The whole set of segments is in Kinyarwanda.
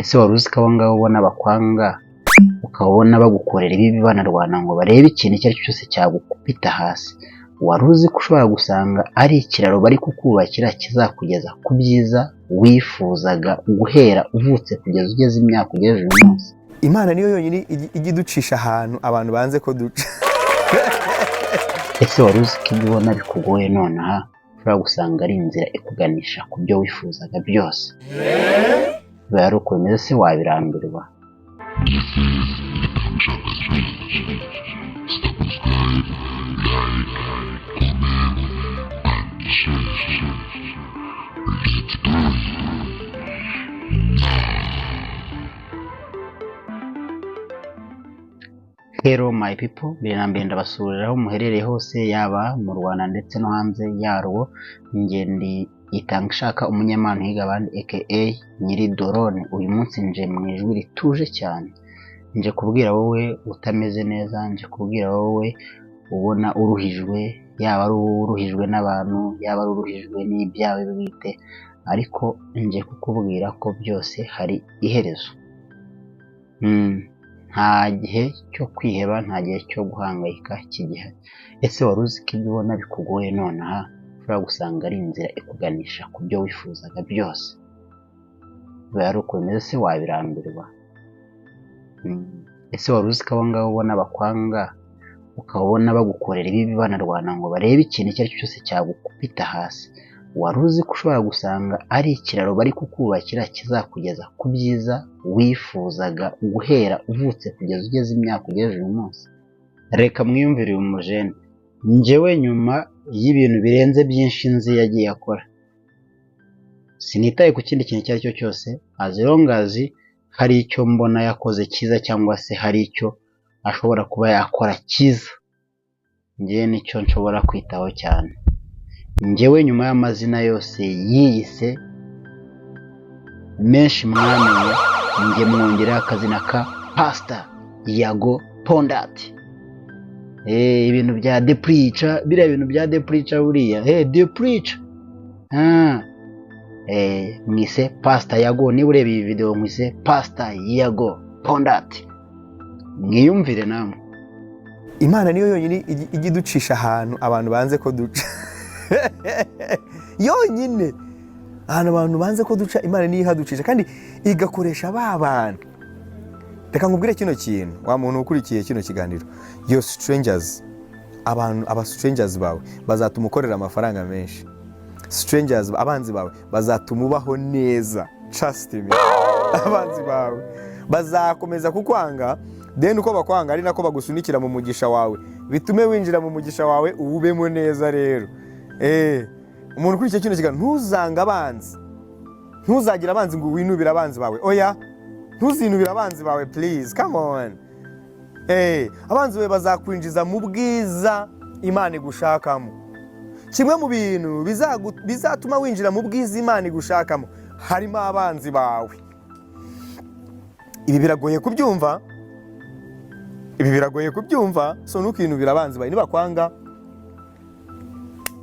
ese wari uzi ko abo ngabo ubona bakwanga ukabona bagukorera ibibi banarwana ngo barebe ikintu icyo ari cyo cyose cyagukubita hasi, wari uzi ko ushobora gusanga ari ikiraro bari kukubakira kizakugeza ku byiza wifuzaga guhera uvutse kugeza ugeze imyaka ugejeje uyu munsi? Imana niyo yonyine ijya iducisha ahantu abantu banze ko duca. Ese wari uzi ko ibyo ubona bikugoye nonaha ushobora gusanga ari inzira ikuganisha ku byo wifuzaga byose? biba ari uko bimeze, se wabirambirwa? Hello my people, birambiye ndabasubirira aho muherereye hose, yaba mu Rwanda ndetse no hanze yarwo. Ngendi itanga ishaka umunyamano higa abandi aka nyiri drone. Uyu munsi nje mu ijwi rituje cyane, nje kubwira wowe utameze neza, nje kubwira wowe ubona uruhijwe, yaba ari uruhijwe n'abantu, yaba ari uruhijwe n'ibyawe bwite, ariko nje kukubwira ko byose hari iherezo. Nta gihe cyo kwiheba, nta gihe cyo guhangayika kigihari. Ese wari uzi ko ibyo ubona bikugoye nonaha ushobora gusanga ari inzira ikuganisha ku byo wifuzaga byose? biba ari uko bimeze, se wabirambirwa? Ese wari uzi ko abo ngabo ubona bakwanga ukabona bagukorera ibibi banarwana ngo barebe ikintu icyo ari cyo cyose cyagukubita hasi, wari uzi ko ushobora gusanga ari ikiraro bari kukubakira kizakugeza ku byiza wifuzaga guhera uvutse kugeza ugeze imyaka ugejeje uyu munsi? Reka mwiyumvire uyu mujene, njyewe nyuma y'ibintu birenze byinshi nzi yagiye akora, sinitaye ku kindi kintu icyo ari cyo cyose, as long as hari icyo mbona yakoze cyiza cyangwa se hari icyo ashobora kuba yakora cyiza, njyewe nicyo nshobora kwitaho cyane. Njyewe nyuma y'amazina yose yiyise menshi mwamenye, njye mwongerera akazina ka Pastor Yago Pondati. Ibintu bya The Preacher, biriya bintu bya The Preacher buriya, The Preacher, mwise Pastor Yago. Niba ureba iyi video mwise Pastor Yago Pondati, mwiyumvire namwe. Imana niyo yonyine ijya iducisha ahantu abantu banze ko duca. Yonyine ahantu abantu banze ko duca, Imana niyo ihaducisha kandi igakoresha ba bantu. Reka nkubwire kino kintu, wa muntu ukurikiye kino kiganiro, your strangers, aba strangers bawe bazatuma ukorera amafaranga menshi. Strangers, abanzi bawe bazatuma ubaho neza, trust me. Abanzi bawe bazakomeza kukwanga, then uko bakwanga ari nako bagusunikira mu mugisha wawe, bitume winjira mu mugisha wawe ubemo neza. Rero umuntu kuri kino kiganiro, ntuzanga abanzi, ntuzagira abanzi ngo winubira abanzi bawe. Oya, ntuzinubira abanzi bawe, please, come on. Abanzi bawe bazakwinjiza mu bwiza Imana igushakamo. Kimwe mu bintu bizatuma winjira mu bwiza Imana igushakamo harimo abanzi bawe. Ibi biragoye kubyumva, so ntukinubira abanzi bawe. Nibakwanga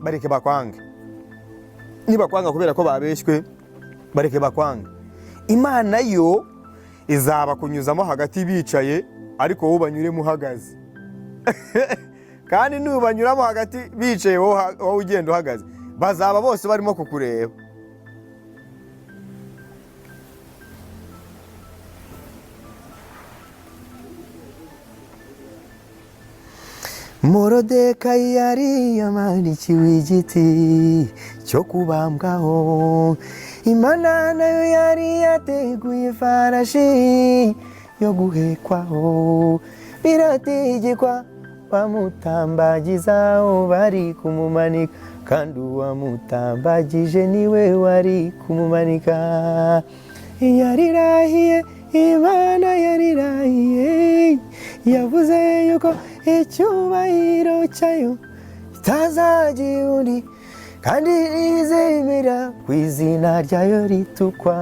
bareke bakwange, nibakwanga kubera ko babeshywe bareke bakwange. Imana yo izaba kunyuzamo hagati bicaye, ariko wowe ubanyuremo uhagaze. Kandi nubanyuramo hagati bicaye wowe ugenda uhagaze, bazaba bose barimo kukureba. Morodekayi yari yamanikiwe igiti cyo kubambwaho, Imana nayo yari yateguye ifarashi yo guhekwaho. Birategekwa bamutambagizaho bari kumumanika, kandi uwamutambagije niwe wari kumumanika. Yarirahiye, Imana yarirahiye, yavuze yuko icyubahiro cyayo itazagira undi, kandi izemera ku izina ryayo ritukwa.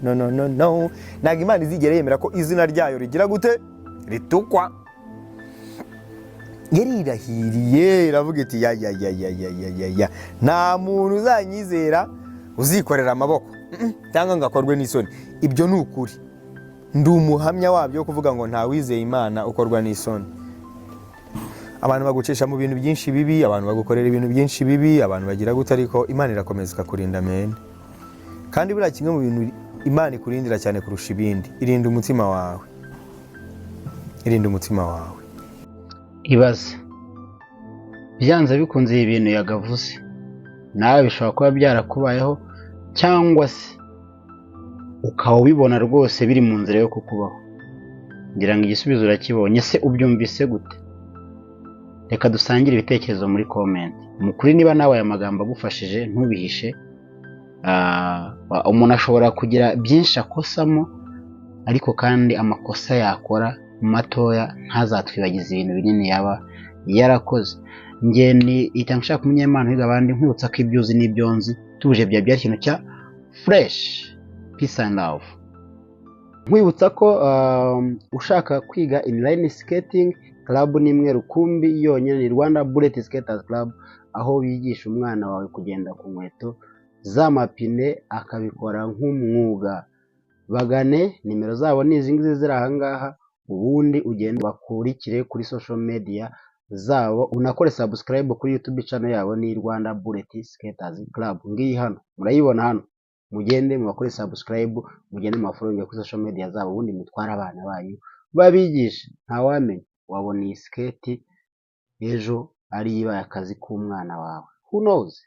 No, ntabwo Imana izigera yemera ko izina ryayo rigira gute, ritukwa. Yarirahiriye, iravuga iti ya nta muntu uzanyizera uzikorera amaboko cyangwa ngo akorwe n'isoni. ibyo ni ukuri, ndi umuhamya wabyo wo kuvuga ngo nta wizeye Imana ukorwa n'isoni. Abantu bagucisha mu bintu byinshi bibi, abantu bagukorera ibintu byinshi bibi, abantu bagira gute, ariko Imana irakomeza ikakurinda mene. Kandi buriya kimwe mu bintu Imana ikurindira cyane kurusha ibindi, irinda umutima wawe, irinda umutima wawe. Ibaze byanze bikunze ibi bintu yagavuze nawe bishobora kuba byarakubayeho, cyangwa se ukaba ubibona rwose biri mu nzira yo kukubaho. Ngira ngo igisubizo urakibonye. Se ubyumvise gute? Reka dusangire ibitekerezo muri comment. Mukuri niba nawe aya magambo agufashije ntubihishe. Umuntu ashobora kugira byinshi akosamo, ariko kandi amakosa yakora matoya ntazatwibagize ibintu binini yaba yarakoze. Nge ni itanshaka umunyemana wiga abandi nkwibutsa ko ibyo uzi n'ibyo nzi tuje bya ikintu cya fresh peace and love. Nkwibutsa ko ushaka kwiga inline skating club nimwe rukumbi yonyine ni Rwanda Bullet Skaters Club, aho bigisha umwana wawe kugenda ku nkweto z'amapine akabikora nk'umwuga. Bagane, nimero zabo ni izi ngizi ziri aha ngaha, ubundi ugende bakurikire kuri social media zabo, unakore subscribe kuri YouTube channel yabo ni Rwanda Bullet Skaters Club. Ngiyi hano murayibona hano, mugende mubakore subscribe, mugende mufollow kuri social media zabo, ubundi mutwara abana banyu babigisha. Ntawamenya wabona iyi skate ejo ari ibaye akazi k'umwana wawe, who knows.